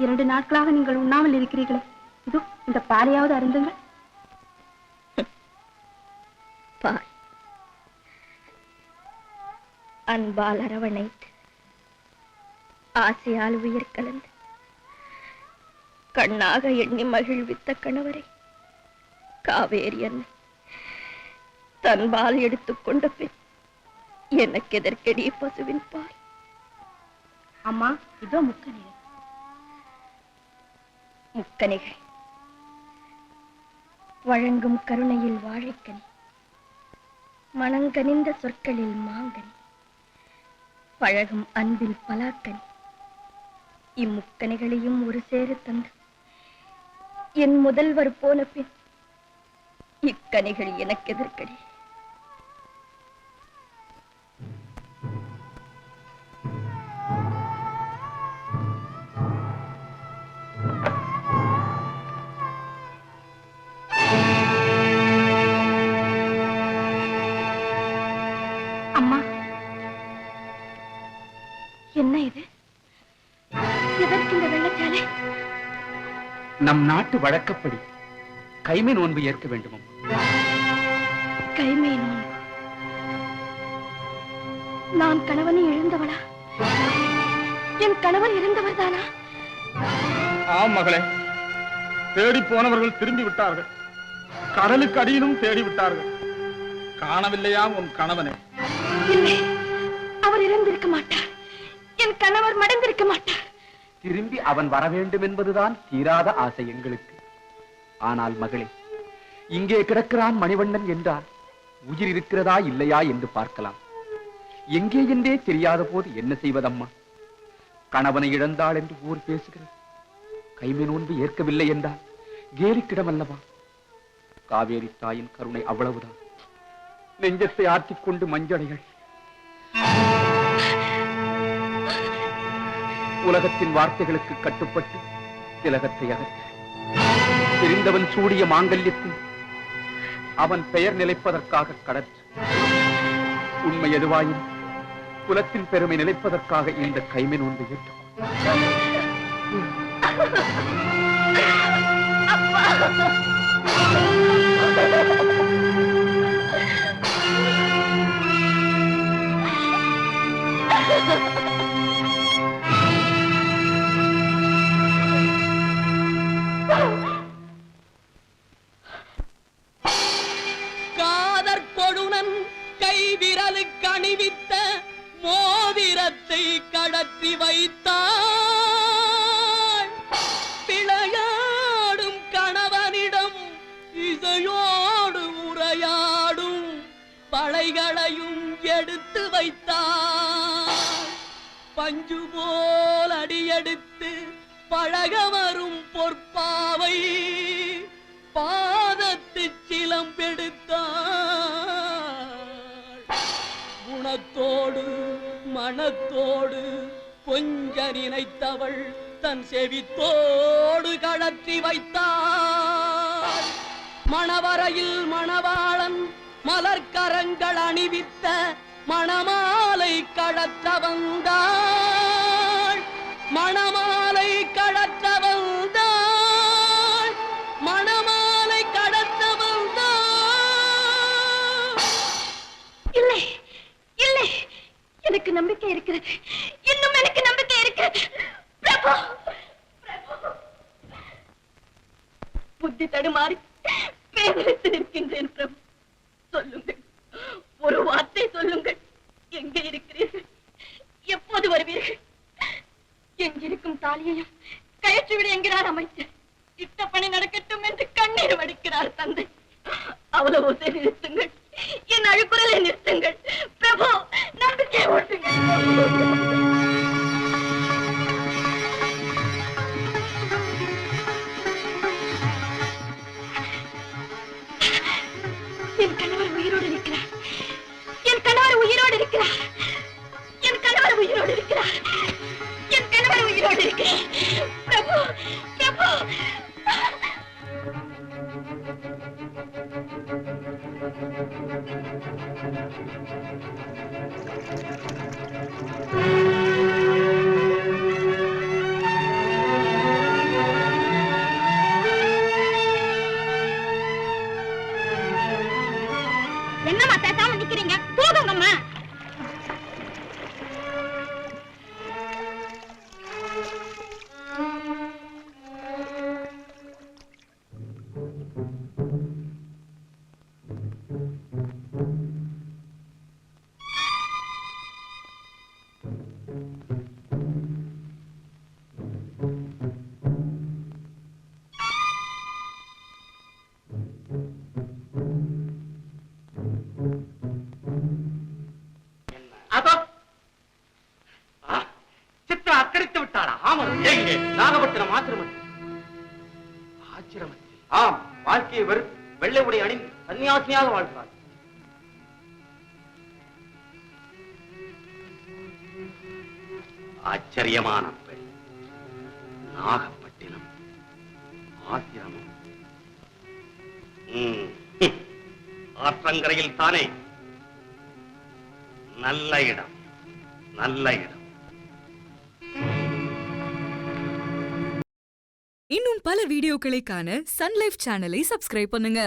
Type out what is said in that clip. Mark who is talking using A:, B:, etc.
A: 2 நாட்களாக நீங்கள் உண்ணாமல் இருக்கிறீர்களே, இதோ இந்த பாலையாவது அருந்துங்கள்.
B: பால் அன்பால் அரவணைத்து ஆசையால் உயிர் கலந்து கண்ணாக எண்ணி மகிழ்வித்த கணவரை காவேரி அன்னை தன்பால் எடுத்துக்கொண்ட பின் எனக்கு எதற்கடி பசுவின் பால்?
A: அம்மா, இதோ முக்கணிகள்.
B: முக்கணிகள் வழங்கும் கருணையில் வாழைக்கனி, மனங்கனிந்த சொற்களில் மாங்கனி, பழகும் அன்பில் பலாக்கனி. இம்முக்கணிகளையும் ஒரு சேர தந்து என் முதல்வர் போன பின் இக்கணிகள் எனக்கு எதற்கடி?
A: அம்மா, என்ன இது? எதற்கு இந்த வெள்ளச்சாலை?
C: நம் நாட்டு வழக்கப்படி கைமை நோன்பு ஏற்க வேண்டும்.
A: கைமை நோன்பு? நான் கணவனை இழந்தவளா? என் கணவன் இறந்தவர் தானா?
D: ஆம் மகளே, தேடி போனவர்கள் திரும்பி விட்டார்கள். கடலுக்கு அடியிலும் தேடி விட்டார்கள். காணவில்லையா உன் கணவனை?
A: இல்லை, அவர் இறந்திருக்க மாட்டார். என் கணவர் மடங்கிருக்க மாட்டார்.
C: திரும்பி அவன் வர வேண்டும் என்பதுதான் தீராத ஆசை எங்களுக்கு. ஆனால் மகளே, இங்கே கிடக்கிறான் மணிவண்ணன் என்றால் உயிர் இருக்கிறதா இல்லையா என்று பார்க்கலாம். எங்கே என்றே தெரியாத போது என்ன செய்வதம்மா? கணவனை இழந்தாள் என்று ஊர் பேசுகிறது. கைமை நோன்பு ஏற்கவில்லை என்றால் கேலிக்கிடம் அல்லவா? காவேரி தாயின் கருணை அவ்வளவுதான். நெஞ்சத்தை ஆற்றிக் கொண்டு மஞ்சளைகள். உலகத்தின் வார்த்தைகளுக்கு கட்டுப்பட்டு திலகத்தை அகற்ற தெரிந்தவன் சூடிய மாங்கல்யத்தில் அவன் பெயர் நிலைப்பதற்காக கடற்று. உண்மை எதுவாயின் குலத்தின் பெருமை நிலைப்பதற்காக இந்த கைமை நோன்பை ஏற்று.
E: காதற் கொடுனன் கைவிரலுக்கு அணிவித்த மோதிரத்தை கடத்தி வைத்தாள். விளையாடும் கணவனிடம் இசையோடு உரையாடும் பழைகளையும் எடுத்து வைத்தாள். பஞ்சு போல் அடியெடுத்து பழக வரும் பொற்பாவை பாதத்து சிலம்பெடுத்தாள். குணத்தோடு மனத்தோடு கொஞ்ச நினைத்தவள் தன் செவித்தோடு கழற்றி வைத்தாள். மணவரையில் மணவாளன் மலர்கரங்கள் அணிவித்த மணமாலை கழற்ற வந்தாள். மணமாலை கழற்ற வந்தாள். மணமாலை கடத்த வந்தாள்.
A: இல்லை, இல்லை, எனக்கு நம்பிக்கை இருக்கிறது. இன்னும் எனக்கு நம்பிக்கை இருக்கிறது. பிரபு, புத்தி தடுமாறி பேரித்து நிற்கின்றேன். பிரபு, சொல்லுங்கள், ஒரு வார்த்தை சொல்லுங்கள். எங்கே இருக்கிறீர்கள்? எப்போது வருவீர்கள்? எங்கிருக்கும் தாலியையும் கயற்றிவிட என்கிறார் அமைச்சர். இட்ட பணி நடக்கட்டும் என்று கண்ணீர் வடிக்கிறார் தந்தை. அவ்வளவு நிறுத்துங்கள், என் அழுக்குறலை நிறுத்துங்கள். பிரபு, நம்பிக்கை ஓட்டுங்கள். என் கணவர் உயிரோடு இருக்கிறார். என் கணவர் உயிரோடு இருக்கிறார். என் கணவர் உயிரோடு இருக்கிறார். என் கணவர் உயிரோடு இருக்கிறார். பிரபு, பிரபு.
F: எங்கே?
C: நாகப்பட்டினம் ஆசிரமத்தில்.
F: ஆச்சிரமத்தில்.
C: ஆம், வாழ்க்கையை வெறுத்து வெள்ளை உடை அணிந்து சன்னியாசினியாக வாழ்கிறாள்.
F: ஆச்சரியமான பெண். நாகப்பட்டினம் ஆசிரமம். ஆற்றங்கரையில் தானே? நல்ல இடம், நல்ல இடம்.
G: இன்னும் பல வீடியோக்களை காண சன் லைஃப் சேனலை சப்ஸ்கிரைப் பண்ணுங்க.